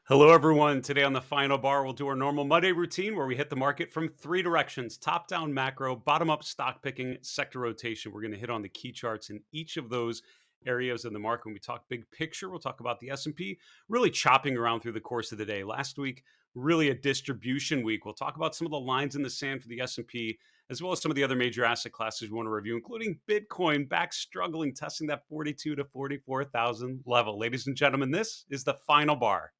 Hello, everyone. Today on the final bar, we'll do our normal Monday routine where we hit the market from three directions: top down macro, bottom up stock picking, sector rotation. We're going to hit on the key charts in each of those areas in the market. When we talk big picture, we'll talk about the S&P really chopping around through the course of the day. Last week, really a distribution week. We'll talk about some of the lines in the sand for the S&P, as well as some of the other major asset classes we want to review, including Bitcoin back struggling, testing that 42 to 44,000 level. Ladies and gentlemen, this is the final bar.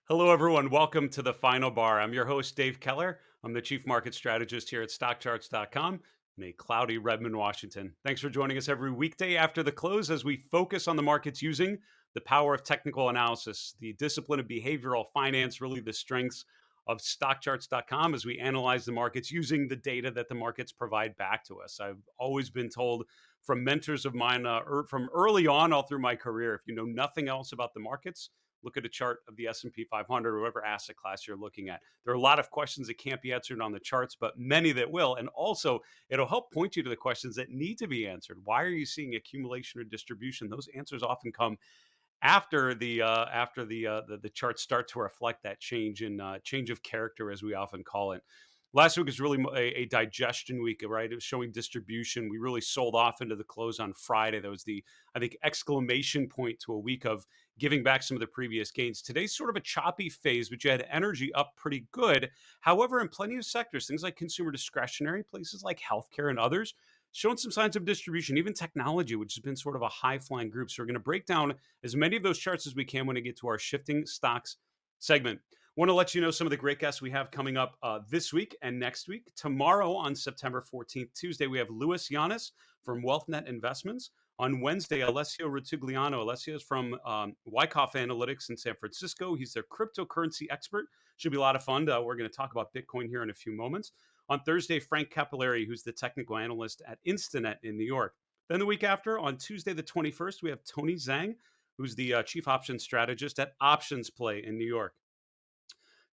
Hello, everyone. Welcome to the final bar. I'm your host, Dave Keller. I'm the chief market strategist here at StockCharts.com in a cloudy Redmond, Washington. Thanks for joining us every weekday after the close as we focus on the markets using the power of technical analysis, the discipline of behavioral finance, really the strengths of StockCharts.com as we analyze the markets using the data that the markets provide back to us. I've always been told from mentors of mine from early on all through my career, if you know nothing else about the markets, look at a chart of the S&P 500 or whatever asset class you're looking at. There are a lot of questions that can't be answered on the charts, but many that will. And also, it'll help point you to the questions that need to be answered. Why are you seeing accumulation or distribution? Those answers often come after the charts start to reflect that change of character, as we often call it. Last week was really a digestion week, right? It was showing distribution. We really sold off into the close on Friday. That was the, I think, exclamation point to a week of giving back some of the previous gains. Today's sort of a choppy phase, but you had energy up pretty good. However, in plenty of sectors, things like consumer discretionary, places like healthcare and others, showing some signs of distribution, even technology, which has been sort of a high flying group. So we're going to break down as many of those charts as we can when we get to our shifting stocks segment. Want to let you know some of the great guests we have coming up this week and next week. Tomorrow on September 14th, Tuesday, we have Louis Yanis from WealthNet Investments. On Wednesday, Alessio Rutigliano. Alessio is from Wyckoff Analytics in San Francisco. He's their cryptocurrency expert. Should be a lot of fun. We're going to talk about Bitcoin here in a few moments. On Thursday, Frank Capillari, who's the technical analyst at Instinet in New York. Then the week after, on Tuesday the 21st, we have Tony Zhang, who's the chief options strategist at Options Play in New York.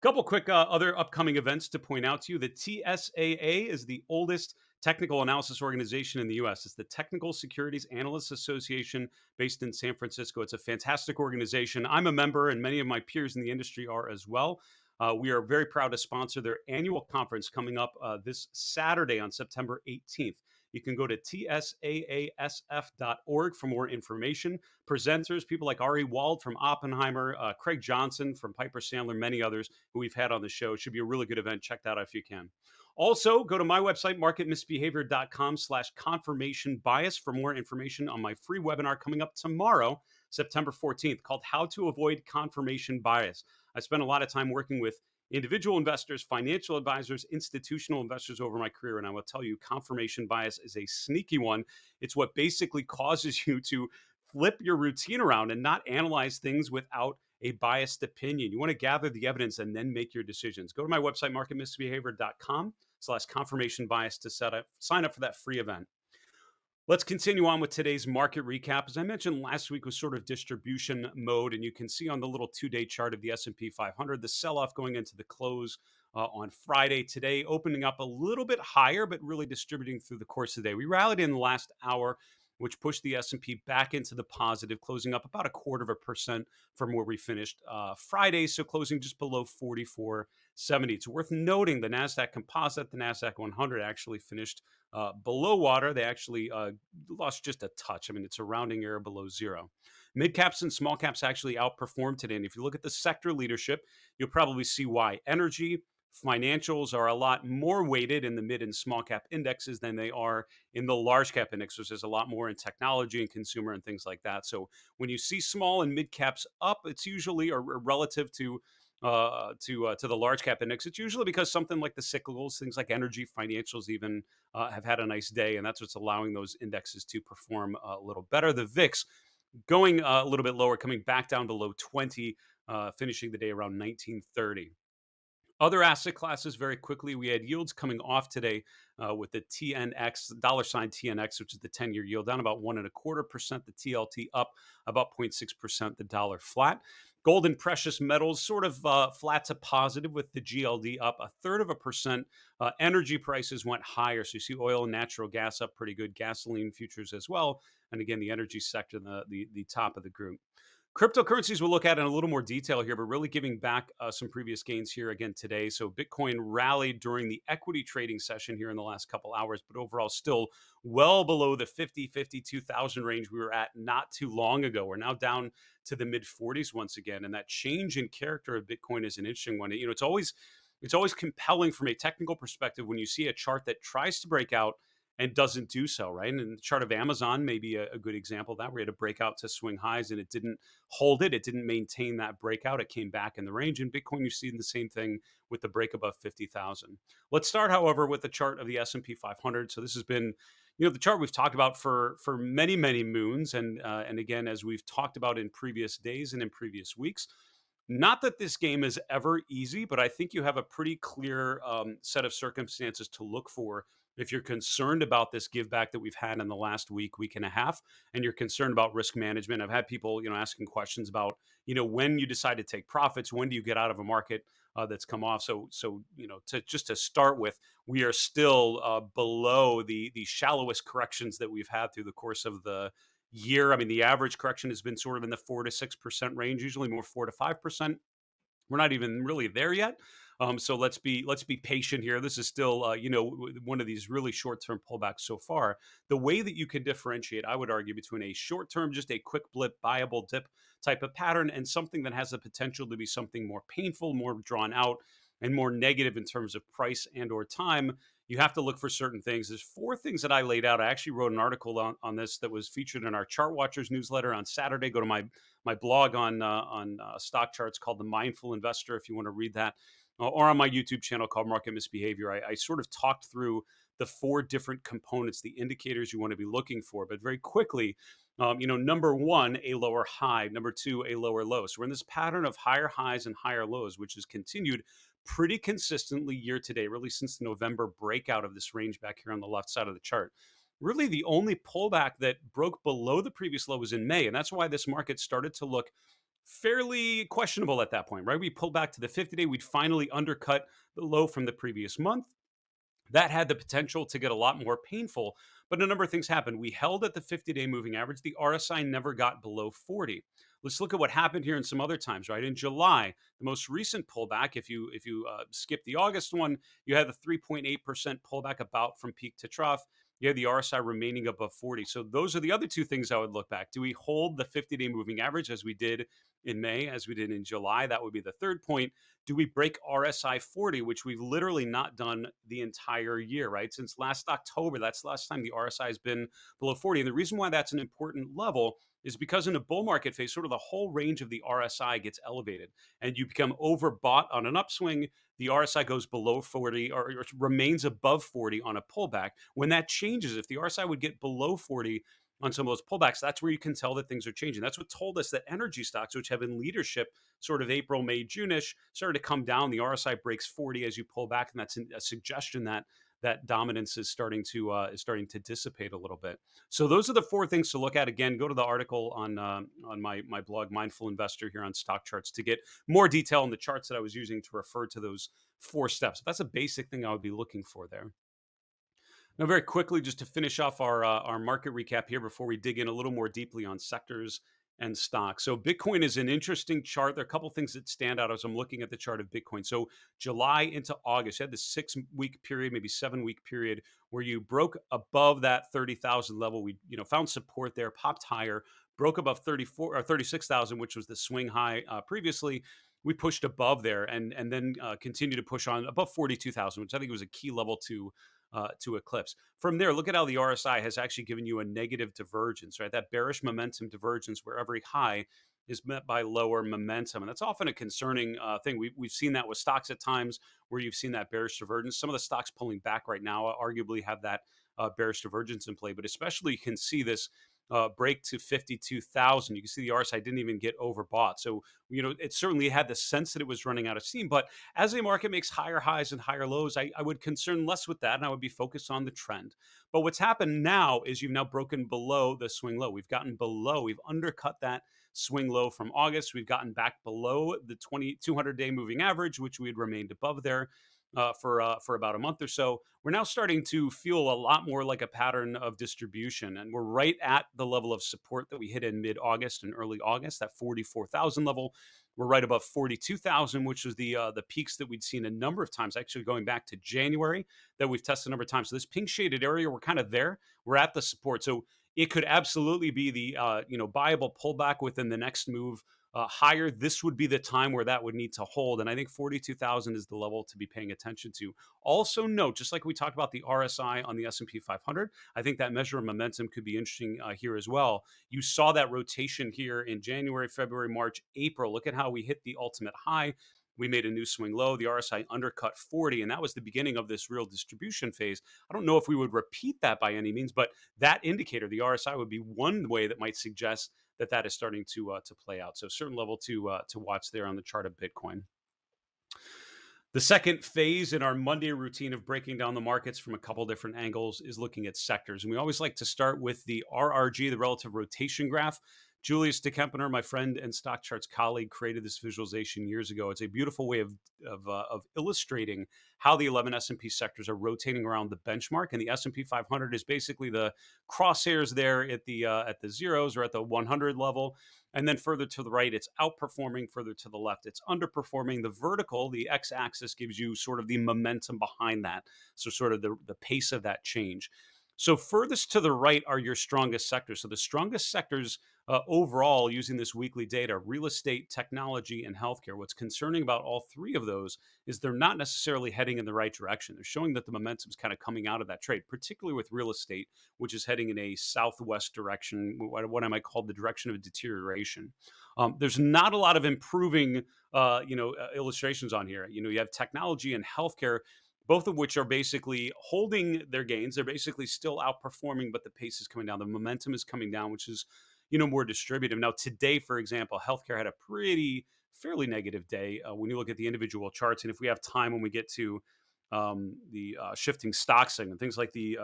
Couple quick other upcoming events to point out to you. The TSAA is the oldest technical analysis organization in the U.S. It's the Technical Securities Analysts Association based in San Francisco. It's a fantastic organization. I'm a member, and many of my peers in the industry are as well. We are very proud to sponsor their annual conference coming up this Saturday on September 18th. You can go to tsaasf.org for more information. Presenters, people like Ari Wald from Oppenheimer, Craig Johnson from Piper Sandler, many others who we've had on the show. It should be a really good event. Check that out if you can. Also, go to my website, marketmisbehavior.com/confirmation bias for more information on my free webinar coming up tomorrow, September 14th, called How to Avoid Confirmation Bias. I spent a lot of time working with individual investors, financial advisors, institutional investors over my career. And I will tell you, confirmation bias is a sneaky one. It's what basically causes you to flip your routine around and not analyze things without a biased opinion. You want to gather the evidence and then make your decisions. Go to my website, marketmisbehavior.com/confirmation bias to sign up for that free event. Let's continue on with today's market recap. As I mentioned, last week was sort of distribution mode, and you can see on the little two-day chart of the S&P 500, the sell-off going into the close on Friday. Today, opening up a little bit higher, but really distributing through the course of the day. We rallied in the last hour, which pushed the S&P back into the positive, closing up about 0.25% from where we finished Friday, so closing just below 44.70. It's worth noting the NASDAQ Composite, the NASDAQ 100 actually finished below water. They actually lost just a touch. I mean, it's a rounding error below zero. Mid caps and small caps actually outperformed today. And if you look at the sector leadership, you'll probably see why. Energy, financials are a lot more weighted in the mid and small cap indexes than they are in the large cap indexes. There's a lot more in technology and consumer and things like that. So when you see small and mid caps up, it's usually or relative to the large cap index. It's usually because something like the cyclicals, things like energy, financials, even have had a nice day, and that's what's allowing those indexes to perform a little better. The VIX going a little bit lower, coming back down below 20. finishing the day around 1930. Other asset classes, very quickly, we had yields coming off today with the TNX, dollar sign TNX, which is the 10-year yield, down about 1.25%. The TLT up about 0.6%. The dollar flat. Gold and precious metals sort of flat to positive, with the GLD up 1/3%. Energy prices went higher, so you see oil and natural gas up pretty good. Gasoline futures as well, and again the energy sector, the top of the group. Cryptocurrencies we'll look at in a little more detail here, but really giving back some previous gains here again today. So Bitcoin rallied during the equity trading session here in the last couple hours, but overall still well below the 52,000 range we were at not too long ago. We're now down to the mid 40s once again, and that change in character of Bitcoin is an interesting one. It's always compelling from a technical perspective when you see a chart that tries to break out and doesn't do so, right? And the chart of Amazon may be a good example of that. We had a breakout to swing highs and it didn't hold it. It didn't maintain that breakout. It came back in the range. In Bitcoin, you see the same thing with the break above 50,000. Let's start, however, with the chart of the S&P 500. So this has been, the chart we've talked about for many, many moons. And again, as we've talked about in previous days and in previous weeks, not that this game is ever easy, but I think you have a pretty clear set of circumstances to look for if you're concerned about this give back that we've had in the last week and a half, and you're concerned about risk management. I've had people, asking questions about, when you decide to take profits, when do you get out of a market that's come off? So to start with, we are still below the shallowest corrections that we've had through the course of the year. I mean, the average correction has been sort of in the 4 to 6% range, usually more 4 to 5%. We're not even really there yet. So let's be patient here. This is still, one of these really short-term pullbacks so far. The way that you can differentiate, I would argue, between a short-term, just a quick blip, buyable dip type of pattern, and something that has the potential to be something more painful, more drawn out, and more negative in terms of price and/or time. You have to look for certain things. There's 4 things that I laid out. I actually wrote an article on this that was featured in our Chart Watchers newsletter on Saturday. Go to my blog on Stock Charts called The Mindful Investor if you want to read that, or on my YouTube channel called Market Misbehavior. I sort of talked through the 4 different components, the indicators you want to be looking for. But very quickly, number one, a lower high. Number two, a lower low. So we're in this pattern of higher highs and higher lows, which has continued pretty consistently year to date, really since the November breakout of this range back here on the left side of the chart. Really, the only pullback that broke below the previous low was in May. And that's why this market started to look fairly questionable at that point, right? We pulled back to the 50-day. We'd finally undercut the low from the previous month. That had the potential to get a lot more painful, but a number of things happened. We held at the 50-day moving average. The RSI never got below 40. Let's look at what happened here in some other times, right? In July, the most recent pullback, if you skip the August one, you had the 3.8% pullback about from peak to trough. You had the RSI remaining above 40. So those are the other 2 things I would look back. Do we hold the 50-day moving average as we did in May, as we did in July? That would be the third point. Do we break RSI 40, which we've literally not done the entire year, right? Since last October, that's the last time the RSI has been below 40. And the reason why that's an important level is because in a bull market phase, sort of the whole range of the RSI gets elevated and you become overbought on an upswing. The RSI goes below 40 or remains above 40 on a pullback. When that changes, if the RSI would get below 40 on some of those pullbacks, that's where you can tell that things are changing. That's what told us that energy stocks, which have in leadership sort of April, May, June-ish, started to come down. The RSI breaks 40 as you pull back, and that's a suggestion that that dominance is starting to dissipate a little bit. So those are the 4 things to look at. Again, go to the article on my blog, Mindful Investor, here on Stock Charts to get more detail on the charts that I was using to refer to those 4 steps. That's a basic thing I would be looking for there. Now, very quickly, just to finish off our market recap here before we dig in a little more deeply on sectors and stocks. So Bitcoin is an interesting chart. There are a couple things that stand out as I'm looking at the chart of Bitcoin. So July into August, you had this 6-week period, maybe 7-week period, where you broke above that 30,000 level. We found support there, popped higher, broke above 34 or 36,000, which was the swing high previously. We pushed above there and then continued to push on above 42,000, which I think was a key level to eclipse. From there, look at how the RSI has actually given you a negative divergence, right? That bearish momentum divergence where every high is met by lower momentum. And that's often a concerning thing. We've seen that with stocks at times where you've seen that bearish divergence. Some of the stocks pulling back right now arguably have that bearish divergence in play, but especially you can see this break to 52,000. You can see the RSI didn't even get overbought. So, it certainly had the sense that it was running out of steam. But as the market makes higher highs and higher lows, I would concern less with that, and I would be focused on the trend. But what's happened now is you've now broken below the swing low. We've undercut that swing low from August. We've gotten back below the 200-day moving average, which we had remained above there for about a month or so. We're now starting to feel a lot more like a pattern of distribution, and we're right at the level of support that we hit in mid-August and early August, that 44,000 level. We're right above 42,000, which was the peaks that we'd seen a number of times, actually going back to January, that we've tested a number of times. So this pink shaded area, we're kind of there. We're at the support. So it could absolutely be the buyable pullback within the next move higher. This would be the time where that would need to hold, and I think 42,000 is the level to be paying attention to. Also note, just like we talked about the RSI on the S&P 500, I think that measure of momentum could be interesting here as well. You saw that rotation here in January, February, March, April. Look at how we hit the ultimate high. We made a new swing low. The RSI undercut 40, and that was the beginning of this real distribution phase. I don't know if we would repeat that by any means, but that indicator, the RSI, would be one way that might suggest that is starting to play out. So certain level to watch there on the chart of Bitcoin. The second phase in our Monday routine of breaking down the markets from a couple different angles is looking at sectors. And we always like to start with the RRG, the relative rotation graph. Julius DeKempener, my friend and StockCharts colleague, created this visualization years ago. It's a beautiful way of illustrating how the 11 S&P sectors are rotating around the benchmark, and the S&P 500 is basically the crosshairs there at the zeros or at the 100 level. And then further to the right, it's outperforming. Further to the left, it's underperforming. The vertical, the x-axis, gives you sort of the momentum behind that, so sort of the pace of that change. So furthest to the right are your strongest sectors. So the strongest sectors overall, using this weekly data: real estate, technology, and healthcare. What's concerning about all three of those is they're not necessarily heading in the right direction. They're showing that the momentum is kind of coming out of that trade, particularly with real estate, which is heading in a southwest direction, what I might call the direction of deterioration. There's not a lot of improving, illustrations on here. You have technology and healthcare, both of which are basically holding their gains. They're basically still outperforming, but the pace is coming down. The momentum is coming down, which is, more distributive. Now, today, for example, healthcare had a fairly negative day when you look at the individual charts. And if we have time when we get to the shifting stock segment, things like the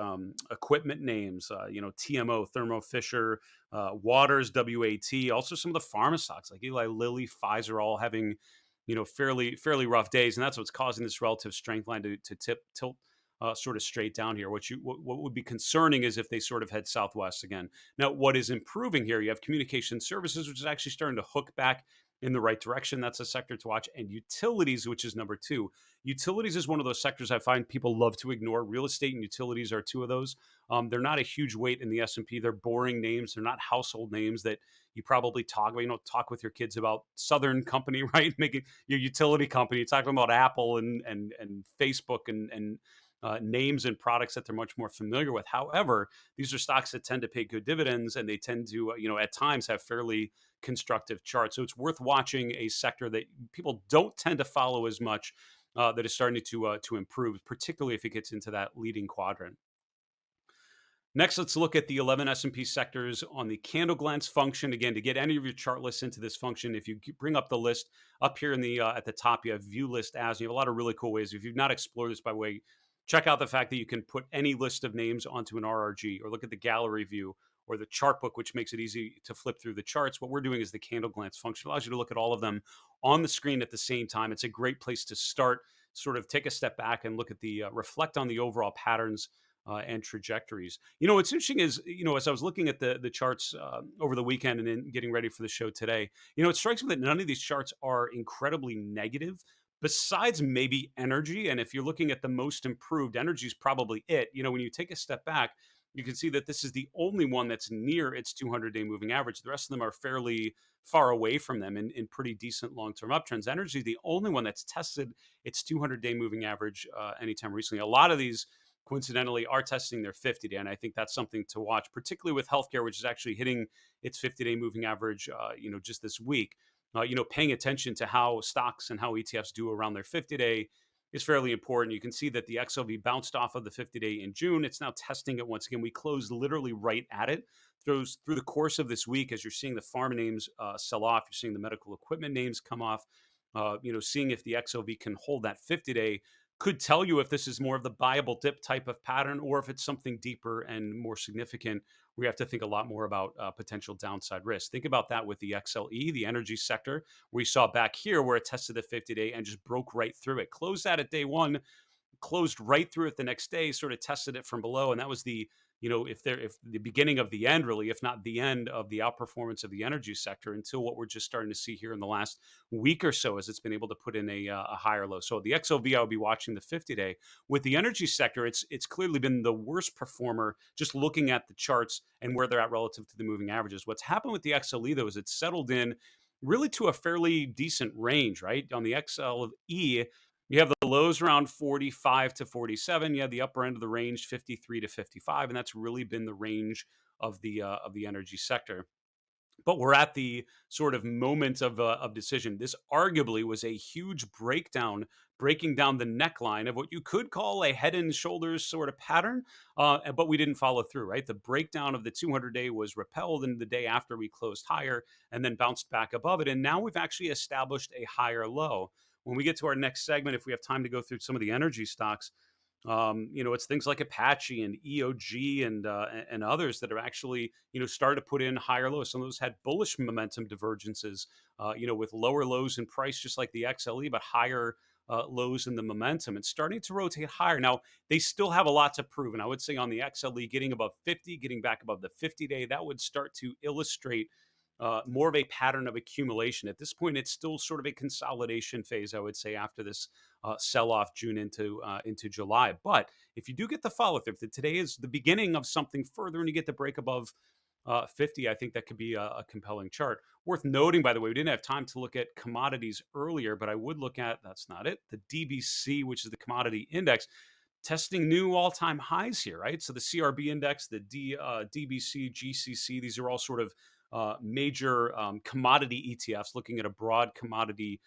equipment names, TMO, Thermo Fisher, Waters, WAT, also some of the pharma stocks like Eli Lilly, Pfizer, all having fairly rough days, and that's what's causing this relative strength line to tilt sort of straight down here. What would be concerning is if they sort of head southwest again. Now, what is improving here? You have communication services, which is actually starting to hook back in the right direction. That's a sector to watch. And utilities, which is number two. Utilities is one of those sectors I find people love to ignore. Real estate and utilities are two of those. They're not a huge weight in the S&P. They're boring names. They're not household names that you probably talk about. You don't talk with your kids about Southern Company, right? Making your utility company. You're talking about Apple and Facebook and names and products that they're much more familiar with. However, these are stocks that tend to pay good dividends, and they tend to, at times have fairly constructive charts. So it's worth watching a sector that people don't tend to follow as much, that is starting to improve, particularly if it gets into that leading quadrant. Next, let's look at the 11 S&P sectors on the candle glance function. Again, to get any of your chart lists into this function, if you bring up the list up here in the at the top, you have view list as. You have a lot of really cool ways. If you've not explored this, by the way, check out the fact that you can put any list of names onto an RRG, or look at the gallery view or the chart book, which makes it easy to flip through the charts. What we're doing is the candle glance function. It allows you to look at all of them on the screen at the same time. It's a great place to start, sort of take a step back and look at the reflect on the overall patterns and trajectories. What's interesting is, as I was looking at the charts over the weekend and then getting ready for the show today, it strikes me that none of these charts are incredibly negative, besides maybe energy. And if you're looking at the most improved, energy is probably it. When you take a step back, you can see that this is the only one that's near its 200-day moving average. The rest of them are fairly far away from them in pretty decent long-term uptrends. Energy is the only one that's tested its 200-day moving average anytime recently. A lot of these, coincidentally, are testing their 50-day, and I think that's something to watch, particularly with healthcare, which is actually hitting its 50-day moving average, just this week. Paying attention to how stocks and how ETFs do around their 50-day is fairly important. You can see that the XLV bounced off of the 50-day in June. It's now testing it once again. We closed literally right at it. through the course of this week, as you're seeing the pharma names sell off, you're seeing the medical equipment names come off. Seeing if the XLV can hold that 50-day could tell you if this is more of the buyable dip type of pattern or if it's something deeper and more significant. We have to think a lot more about potential downside risk. Think about that with the XLE, the energy sector. We saw back here where it tested the 50-day and just broke right through it. Closed that at day one, closed right through it the next day, sort of tested it from below. And that was if the beginning of the end, really, if not the end of the outperformance of the energy sector until what we're just starting to see here in the last week or so as it's been able to put in a higher low. So the XLV, I will be watching the 50-day. With the energy sector, it's clearly been the worst performer just looking at the charts and where they're at relative to the moving averages. What's happened with the XLE, though, is it's settled in really to a fairly decent range, right? On the XLE, you have the lows around 45 to 47. You have the upper end of the range, 53 to 55, and that's really been the range of the energy sector. But we're at the sort of moment of decision. This arguably was a huge breakdown, breaking down the neckline of what you could call a head and shoulders sort of pattern, but we didn't follow through, right? The breakdown of the 200-day was repelled, and the day after we closed higher and then bounced back above it. And now we've actually established a higher low. When we get to our next segment, if we have time to go through some of the energy stocks, it's things like Apache and EOG and others that are actually started to put in higher lows. Some of those had bullish momentum divergences, with lower lows in price, just like the XLE, but higher lows in the momentum and starting to rotate higher. Now they still have a lot to prove, and I would say on the XLE, getting above 50, getting back above the 50-day, that would start to illustrate more of a pattern of accumulation. At this point, it's still sort of a consolidation phase, I would say, after this sell-off June into July. But if you do get the follow-through, if today is the beginning of something further and you get the break above 50, I think that could be a compelling chart. Worth noting, by the way, we didn't have time to look at commodities earlier, but I would look at, that's not it, the DBC, which is the commodity index, testing new all-time highs here, right? So the CRB index, the DBC, GCC, these are all sort of major commodity ETFs looking at a broad commodity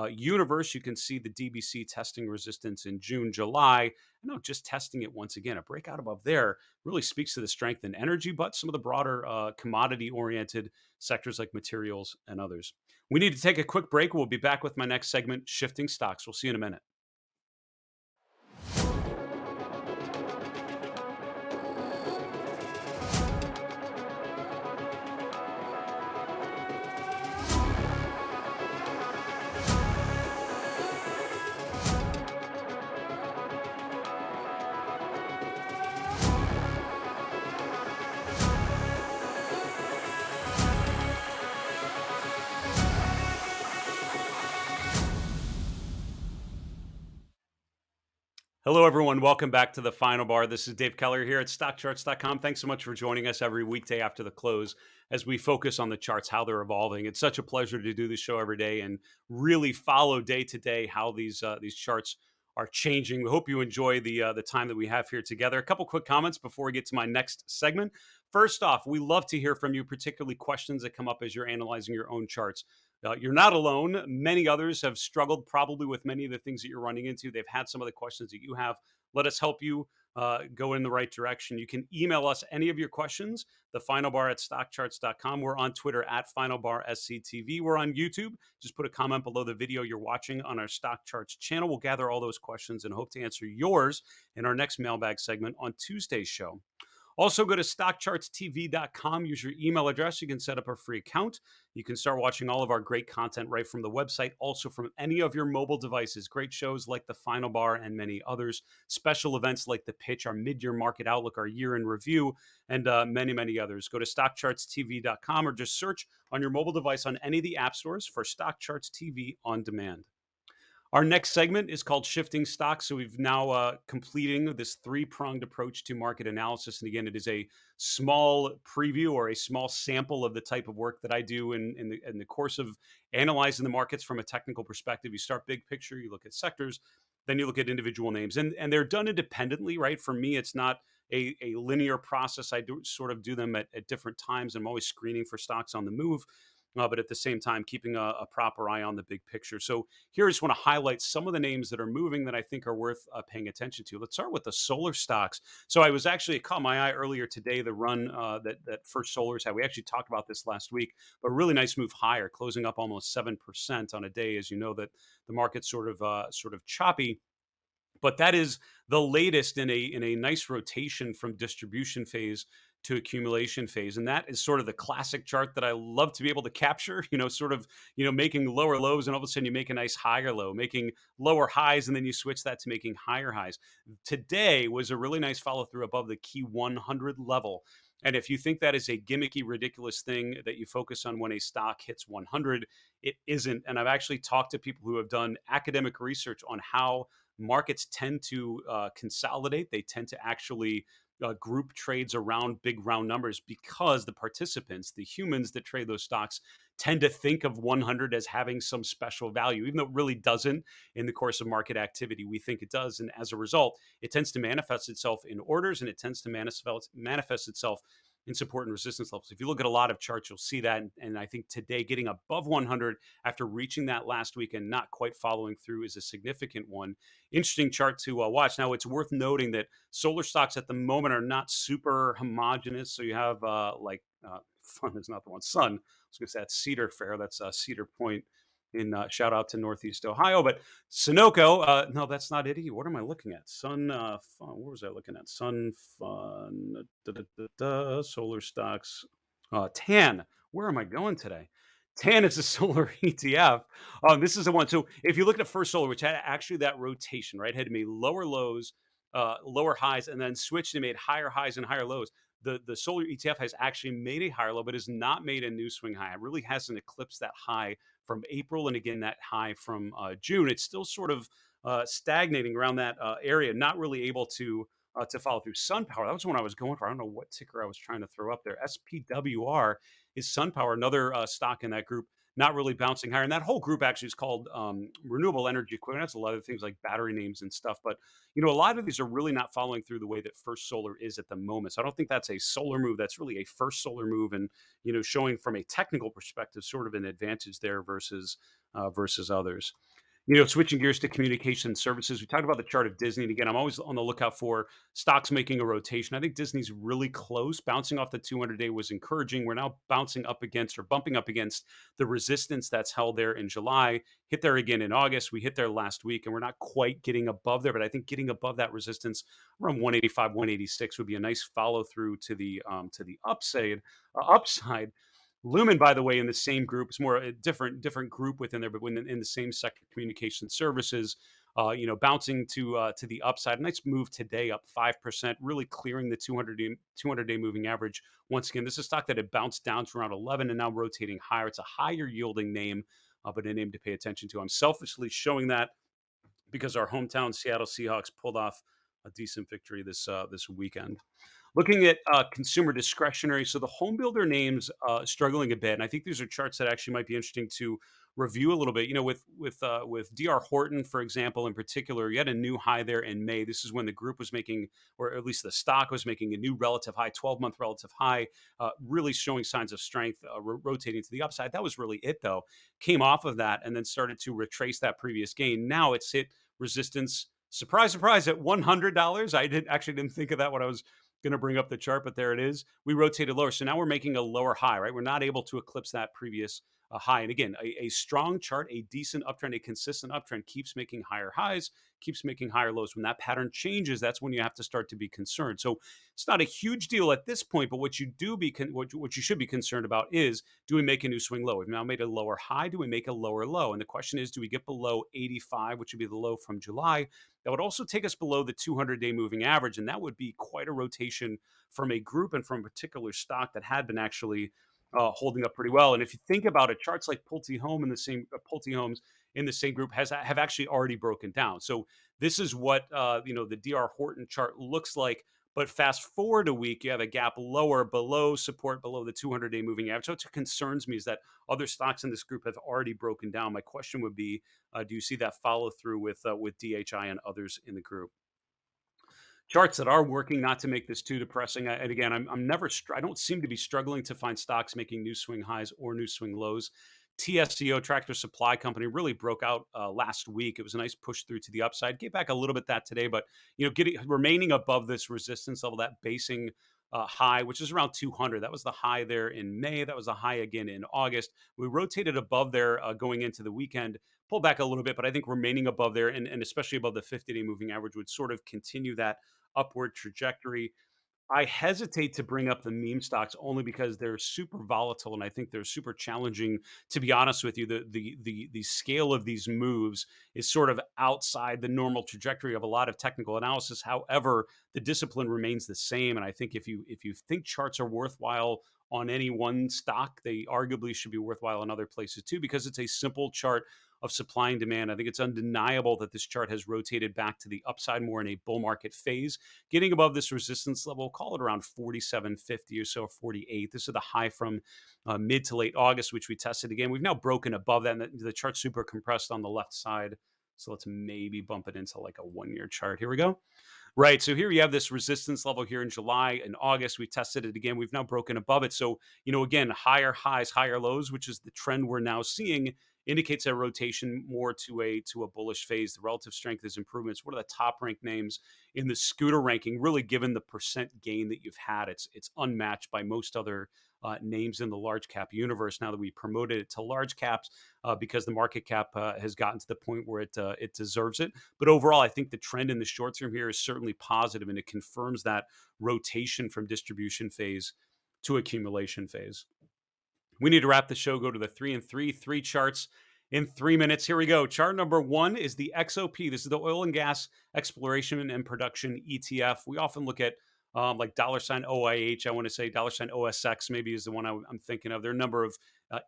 universe. You can see the DBC testing resistance in June, July. No, just testing it once again. A breakout above there really speaks to the strength in energy, but some of the broader commodity-oriented sectors like materials and others. We need to take a quick break. We'll be back with my next segment, Shifting Stocks. We'll see you in a minute. Hello, everyone. Welcome back to the Final Bar. This is Dave Keller here at StockCharts.com. Thanks so much for joining us every weekday after the close as we focus on the charts, how they're evolving. It's such a pleasure to do this show every day and really follow day to day how these charts are changing. We hope you enjoy the time that we have here together. A couple quick comments before we get to my next segment. First off, we love to hear from you, particularly questions that come up as you're analyzing your own charts. You're not alone. Many others have struggled probably with many of the things that you're running into. They've had some of the questions that you have. Let us help you go in the right direction. You can email us any of your questions, thefinalbar at stockcharts.com. We're on Twitter at FinalBarSCTV. We're on YouTube. Just put a comment below the video you're watching on our Stock Charts channel. We'll gather all those questions and hope to answer yours in our next mailbag segment on Tuesday's show. Also, go to StockChartsTV.com. Use your email address. You can set up a free account. You can start watching all of our great content right from the website, also from any of your mobile devices. Great shows like The Final Bar and many others. Special events like The Pitch, our mid-year market outlook, our year in review, and many, many others. Go to StockChartsTV.com or just search on your mobile device on any of the app stores for Stock Charts TV on demand. Our next segment is called Shifting Stocks. So we've now completing this three-pronged approach to market analysis. And again, it is a small preview or a small sample of the type of work that I do in the course of analyzing the markets from a technical perspective. You start big picture, you look at sectors, then you look at individual names. And they're done independently, right? For me, it's not a linear process. I do sort of do them at different times. I'm always screening for stocks on the move. but at the same time, keeping a proper eye on the big picture. So here I just want to highlight some of the names that are moving that I think are worth paying attention to. Let's start with the solar stocks. So I was actually, it caught my eye earlier today, the run that First Solar's had. We actually talked about this last week, but really nice move higher, closing up almost 7% on a day. As you know, that the market's sort of choppy, but that is the latest in a nice rotation from distribution phase to accumulation phase, and that is sort of the classic chart that I love to be able to capture. Sort of making lower lows, and all of a sudden you make a nice higher low, making lower highs, and then you switch that to making higher highs. Today was a really nice follow through above the key 100 level. And if you think that is a gimmicky, ridiculous thing that you focus on when a stock hits 100, it isn't. And I've actually talked to people who have done academic research on how markets tend to consolidate. They tend to actually group trades around big round numbers because the participants, the humans that trade those stocks, tend to think of 100 as having some special value, even though it really doesn't in the course of market activity. We think it does. And as a result, it tends to manifest itself in orders, and it tends to manifest itself in support and resistance levels. If you look at a lot of charts, you'll see that. And I think today getting above 100 after reaching that last week and not quite following through is a significant one. Interesting chart to watch. Now, it's worth noting that solar stocks at the moment are not super homogenous. So you have Fun is not the one. Sun. I was going to say that's Cedar Fair. That's Cedar Point in shout out to Northeast Ohio. But Sunoco, no, that's not it. What am I looking at? Sun Fun. What was I looking at? Sun Fun. Solar stocks. TAN. Where am I going today? TAN is a solar ETF. This is the one. So if you look at First Solar, which had actually that rotation, right, had made lower lows, lower highs, and then switched and made higher highs and higher lows. The solar ETF has actually made a higher low, but has not made a new swing high. It really hasn't eclipsed that high from April, and again that high from June. It's still sort of stagnating around that area, not really able to follow through. SunPower, that was one I was going for. I don't know what ticker I was trying to throw up there. SPWR is SunPower, another stock in that group, not really bouncing higher. And that whole group actually is called renewable energy equipment. That's a lot of things like battery names and stuff. But a lot of these are really not following through the way that First Solar is at the moment. So I don't think that's a solar move. That's really a First Solar move, and showing from a technical perspective sort of an advantage there versus others. Switching gears to communication services, we talked about the chart of Disney. And again, I'm always on the lookout for stocks making a rotation. I think Disney's really close. Bouncing off the 200-day was encouraging. We're now bouncing up against or bumping up against the resistance that's held there in July. Hit there again in August. We hit there last week, and we're not quite getting above there. But I think getting above that resistance around 185, 186 would be a nice follow through to the upside. Lumen, by the way, in the same group, it's more a different group within there, but when in the same sector, communication services, bouncing to the upside. A nice move today, up 5%, really clearing the 200-day moving average. Once again, this is a stock that had bounced down to around 11 and now rotating higher. It's a higher yielding name, but a name to pay attention to. I'm selfishly showing that because our hometown Seattle Seahawks pulled off a decent victory this weekend. Looking at consumer discretionary, so the home builder names struggling a bit, and I think these are charts that actually might be interesting to review a little bit. With DR Horton, for example, in particular, you had a new high there in May. This is when the group was making, or at least the stock was making, a new relative high, 12-month relative high, really showing signs of strength, rotating to the upside. That was really it, though. Came off of that and then started to retrace that previous gain. Now it's hit resistance. Surprise, surprise, at $100. I didn't think of that when I was going to bring up the chart, but there it is. We rotated lower. So now we're making a lower high, right? We're not able to eclipse that previous high. And again, a strong chart, a decent uptrend, a consistent uptrend keeps making higher highs, keeps making higher lows. When that pattern changes, that's when you have to start to be concerned. So it's not a huge deal at this point, but what you should be concerned about is, do we make a new swing low? We've now made a lower high. Do we make a lower low? And the question is, do we get below 85, which would be the low from July? That would also take us below the 200-day moving average, and that would be quite a rotation from a group and from a particular stock that had been actually holding up pretty well. And if you think about it, charts like Pulte Homes in the same group have actually already broken down. So this is what the DR Horton chart looks like. But fast forward a week, you have a gap lower, below support, below the 200-day moving average. So what concerns me is that other stocks in this group have already broken down. My question would be, do you see that follow through with DHI and others in the group? Charts that are working, not to make this too depressing. And again, I'm never, I don't seem to be struggling to find stocks making new swing highs or new swing lows. TSCO, Tractor Supply Company, really broke out last week. It was a nice push through to the upside. Gave back a little bit that today, but getting remaining above this resistance level, that basing high, which is around 200. That was the high there in May. That was the high again in August. We rotated above there going into the weekend, pulled back a little bit, but I think remaining above there and especially above the 50-day moving average would sort of continue that upward trajectory. I hesitate to bring up the meme stocks only because they're super volatile and I think they're super challenging. To be honest with you, the scale of these moves is sort of outside the normal trajectory of a lot of technical analysis. However, the discipline remains the same, and I think if you think charts are worthwhile on any one stock, they arguably should be worthwhile in other places too because it's a simple chart of supply and demand. I think it's undeniable that this chart has rotated back to the upside more in a bull market phase, getting above this resistance level, call it around 47.50 or so, 48. This is the high from mid to late August, which we tested again. We've now broken above that, and the chart's super compressed on the left side. So let's maybe bump it into like a 1 year chart. Here we go. Right. So here you have this resistance level here in July and August. We tested it again. We've now broken above it. So, again, higher highs, higher lows, which is the trend we're now seeing, indicates a rotation more to a bullish phase. The relative strength is improvements. What are the top ranked names in the scooter ranking? Really, given the percent gain that you've had, it's unmatched by most other names in the large cap universe. Now that we promoted it to large caps because the market cap has gotten to the point where it deserves it. But overall, I think the trend in the short term here is certainly positive, and it confirms that rotation from distribution phase to accumulation phase. We need to wrap the show, go to the 3 and 3 charts in 3 minutes. Here we go. Chart number one is the XOP. This is the oil and gas exploration and production ETF. We often look at like $ OIH. I want to say $ OSX maybe is the one I'm thinking of. There are a number of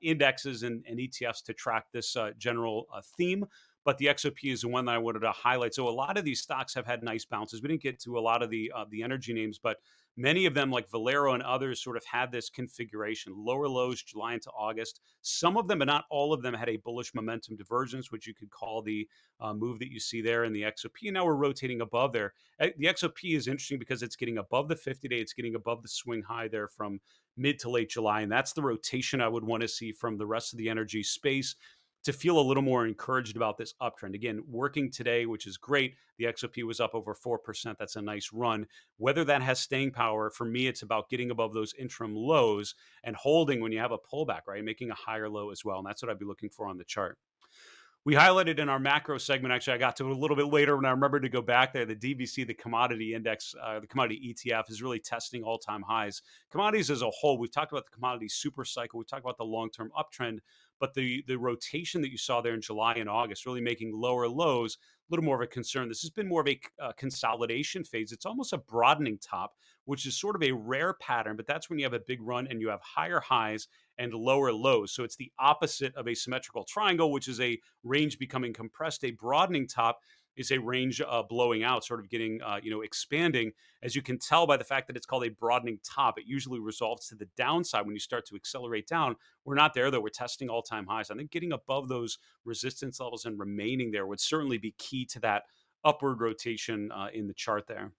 indexes and ETFs to track this general theme, but the XOP is the one that I wanted to highlight. So a lot of these stocks have had nice bounces. We didn't get to a lot of the energy names, but many of them, like Valero and others, sort of had this configuration: lower lows July into August. Some of them, but not all of them, had a bullish momentum divergence, which you could call the move that you see there in the XOP. And now we're rotating above there. The XOP is interesting because it's getting above the 50-day. It's getting above the swing high there from mid to late July. And that's the rotation I would want to see from the rest of the energy space to feel a little more encouraged about this uptrend. Again, working today, which is great. The XOP was up over 4%. That's a nice run. Whether that has staying power, for me, it's about getting above those interim lows and holding when you have a pullback, right? Making a higher low as well. And that's what I'd be looking for on the chart. We highlighted in our macro segment, actually, I got to it a little bit later when I remembered to go back there. The DVC, the commodity index, the commodity ETF, is really testing all-time highs. Commodities as a whole, we've talked about the commodity super cycle. We've talked about the long-term uptrend, but the rotation that you saw there in July and August, really making lower lows, a little more of a concern. This has been more of a consolidation phase. It's almost a broadening top, which is sort of a rare pattern, but that's when you have a big run and you have higher highs and lower lows. So it's the opposite of a symmetrical triangle, which is a range becoming compressed. A broadening top is a range blowing out, sort of getting, expanding. As you can tell by the fact that it's called a broadening top, it usually resolves to the downside when you start to accelerate down. We're not there, though. We're testing all-time highs. I think getting above those resistance levels and remaining there would certainly be key to that upward rotation in the chart there.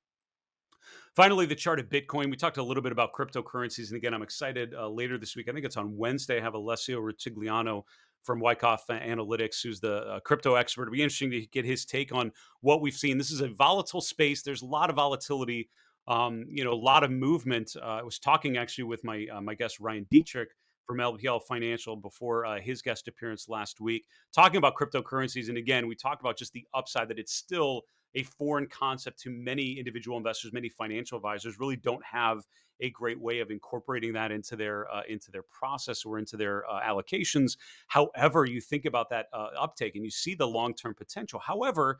Finally, the chart of Bitcoin. We talked a little bit about cryptocurrencies. And again, I'm excited later this week. I think it's on Wednesday. I have Alessio Rutigliano from Wyckoff Analytics, who's the crypto expert. It'll be interesting to get his take on what we've seen. This is a volatile space. There's a lot of volatility, a lot of movement. I was talking actually with my guest, Ryan Dietrich, from LPL Financial before his guest appearance last week, talking about cryptocurrencies. And again, we talked about just the upside, that it's still a foreign concept to many individual investors. Many financial advisors really don't have a great way of incorporating that into their process or into their allocations. However, you think about that uptake and you see the long-term potential. However,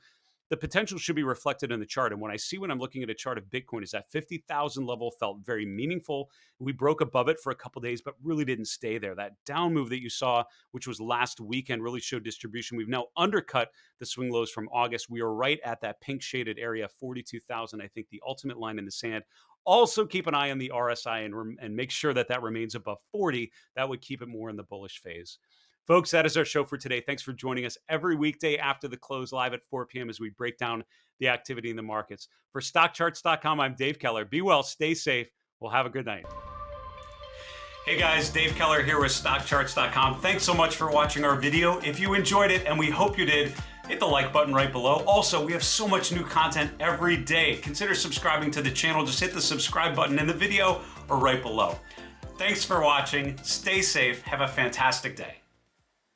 the potential should be reflected in the chart. And when I'm looking at a chart of Bitcoin, is that 50,000 level felt very meaningful. We broke above it for a couple of days, but really didn't stay there. That down move that you saw, which was last weekend, really showed distribution. We've now undercut the swing lows from August. We are right at that pink shaded area, 42,000. I think the ultimate line in the sand. Also keep an eye on the RSI and make sure that remains above 40. That would keep it more in the bullish phase. Folks, that is our show for today. Thanks for joining us every weekday after the close, live at 4 p.m. as we break down the activity in the markets. For StockCharts.com, I'm Dave Keller. Be well, stay safe. We'll have a good night. Hey guys, Dave Keller here with StockCharts.com. Thanks so much for watching our video. If you enjoyed it, and we hope you did, hit the like button right below. Also, we have so much new content every day. Consider subscribing to the channel. Just hit the subscribe button in the video or right below. Thanks for watching. Stay safe. Have a fantastic day.